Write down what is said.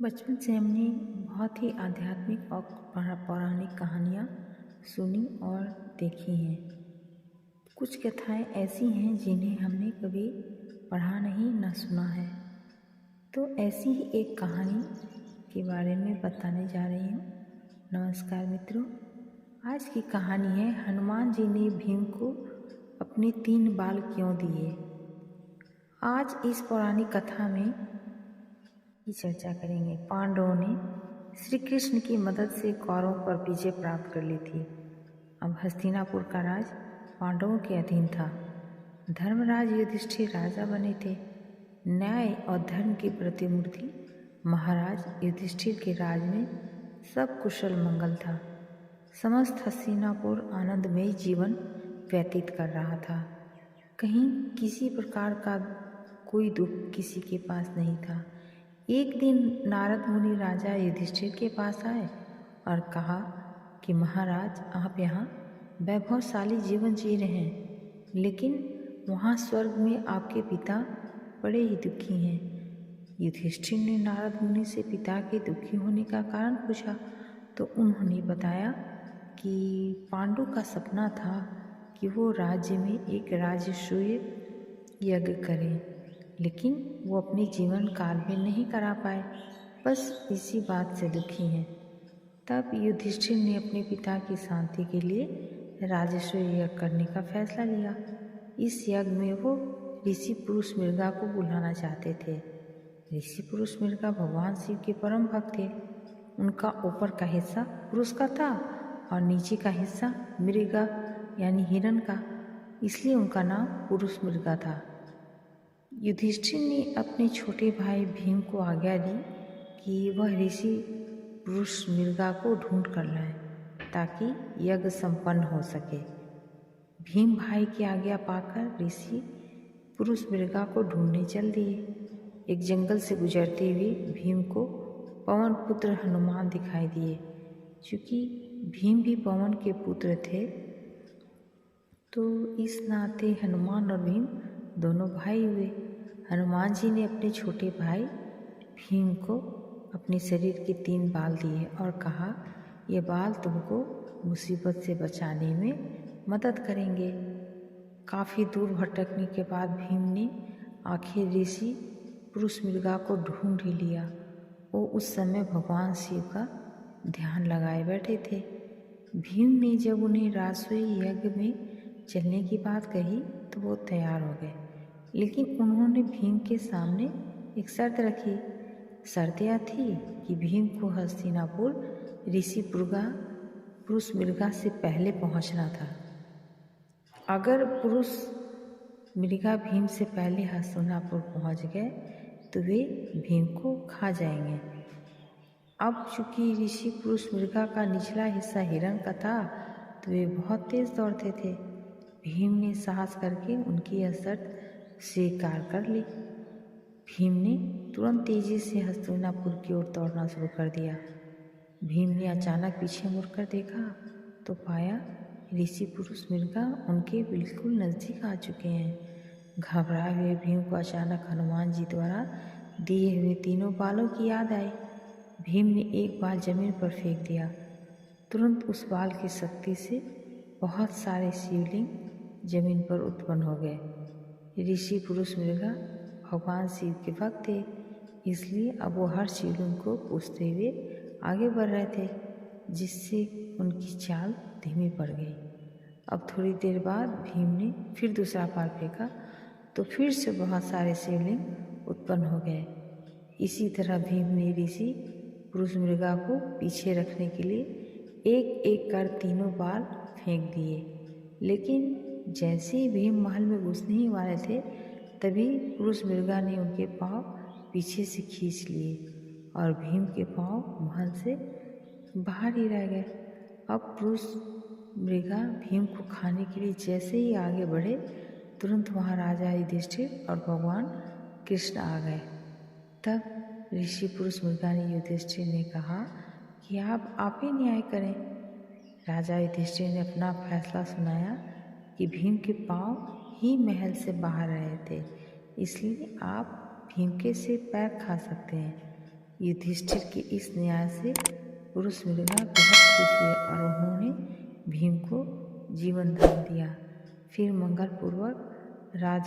बचपन से हमने बहुत ही आध्यात्मिक और पौराणिक कहानियाँ सुनी और देखी हैं। कुछ कथाएं ऐसी हैं जिन्हें हमने कभी पढ़ा नहीं न सुना है। तो ऐसी ही एक कहानी के बारे में बताने जा रही हूँ। नमस्कार मित्रों, आज की कहानी है हनुमान जी ने भीम को अपने 3 बाल क्यों दिए। आज इस पौराणिक कथा में की चर्चा करेंगे। पांडवों ने श्री कृष्ण की मदद से कौरवों पर विजय प्राप्त कर ली थी। अब हस्तिनापुर का राज पांडवों के अधीन था। धर्मराज युधिष्ठिर राजा बने थे। न्याय और धर्म की प्रतिमूर्ति महाराज युधिष्ठिर के राज में सब कुशल मंगल था। समस्त हस्तिनापुर आनंदमय जीवन व्यतीत कर रहा था। कहीं किसी प्रकार का कोई दुख किसी के पास नहीं था। एक दिन नारद मुनि राजा युधिष्ठिर के पास आए और कहा कि महाराज, आप यहाँ वैभवशाली जीवन जी रहे हैं, लेकिन वहाँ स्वर्ग में आपके पिता बड़े ही दुखी हैं। युधिष्ठिर ने नारद मुनि से पिता के दुखी होने का कारण पूछा तो उन्होंने बताया कि पांडु का सपना था कि वो राज्य में एक राजसूय यज्ञ करें, लेकिन वो अपने जीवन काल में नहीं करा पाए। बस इसी बात से दुखी हैं। तब युधिष्ठिर ने अपने पिता की शांति के लिए राजसूय यज्ञ करने का फैसला लिया। इस यज्ञ में वो ऋषि पुरुष मृगा को बुलाना चाहते थे। ऋषि पुरुष मृगा भगवान शिव के परम भक्त थे। उनका ऊपर का हिस्सा पुरुष का था और नीचे का हिस्सा मृगा यानी हिरण का, इसलिए उनका नाम पुरुष मृगा था। युधिष्ठिर ने अपने छोटे भाई भीम को आज्ञा दी कि वह ऋषि पुरुष मृगा को ढूंढ कर लाए ताकि यज्ञ संपन्न हो सके। भीम भाई की आज्ञा पाकर ऋषि पुरुष मृगा को ढूंढने चल दिए। एक जंगल से गुजरते हुए भीम को पवन पुत्र हनुमान दिखाई दिए। चूँकि भीम भी पवन के पुत्र थे, तो इस नाते हनुमान और भीम दोनों भाई हुए। हनुमान जी ने अपने छोटे भाई भीम को अपने शरीर के 3 बाल दिए और कहा, ये बाल तुमको मुसीबत से बचाने में मदद करेंगे। काफ़ी दूर भटकने के बाद भीम ने आखिर ऋषि पुरुष मृगा को ढूंढ ही लिया। वो उस समय भगवान शिव का ध्यान लगाए बैठे थे। भीम ने जब उन्हें राजसूय यज्ञ में चलने की बात कही तो वो तैयार हो गए, लेकिन उन्होंने भीम के सामने एक शर्त रखी। शर्त यह थी कि भीम को हस्तिनापुर ऋषि पुरुष मृगा से पहले पहुंचना था। अगर पुरुष मृगा भीम से पहले हस्तिनापुर पहुंच गए तो वे भीम को खा जाएंगे। अब चूंकि ऋषि पुरुष मृगा का निचला हिस्सा हिरण का था, तो वे बहुत तेज दौड़ते थे। भीम ने साहस करके उनकी यह शर्त स्वीकार कर ली। भीम ने तुरंत तेजी से हस्तिनापुर की ओर दौड़ना शुरू कर दिया। भीम ने अचानक पीछे मुड़कर देखा तो पाया ऋषि पुरुष मृगा उनके बिल्कुल नज़दीक आ चुके हैं। घबराए हुए भीम को अचानक हनुमान जी द्वारा दिए हुए 3 बालों की याद आई। भीम ने एक बाल जमीन पर फेंक दिया। तुरंत उस बाल की शक्ति से बहुत सारे शिवलिंग जमीन पर उत्पन्न हो गए। ऋषि पुरुष मृगा भगवान शिव के भक्त थे, इसलिए अब वो हर शिवलिंग को पूजते हुए आगे बढ़ रहे थे, जिससे उनकी चाल धीमी पड़ गई। अब थोड़ी देर बाद भीम ने फिर दूसरा बाल फेंका तो फिर से बहुत सारे शिवलिंग उत्पन्न हो गए। इसी तरह भीम ने ऋषि पुरुष मृगा को पीछे रखने के लिए एक एक कर 3 बाल फेंक दिए, लेकिन जैसे ही भीम महल में घुसने ही वाले थे, तभी पुरुष मृगा ने उनके पांव पीछे से खींच लिए और भीम के पांव महल से बाहर ही रह गए। अब पुरुष मृगा भीम को खाने के लिए जैसे ही आगे बढ़े, तुरंत वहाँ राजा युधिष्ठिर और भगवान कृष्ण आ गए। तब ऋषि पुरुष मृगा ने युधिष्ठिर ने कहा कि आप ही न्याय करें। राजा युधिष्ठिर ने अपना फैसला सुनाया कि भीम के पांव ही महल से बाहर रहे थे, इसलिए आप भीम के सिर पैर खा सकते हैं। युधिष्ठिर के इस न्याय से पुरुष मृगा बहुत खुश हुए और उन्होंने भीम को जीवन दान दिया। फिर मंगलपूर्वक राज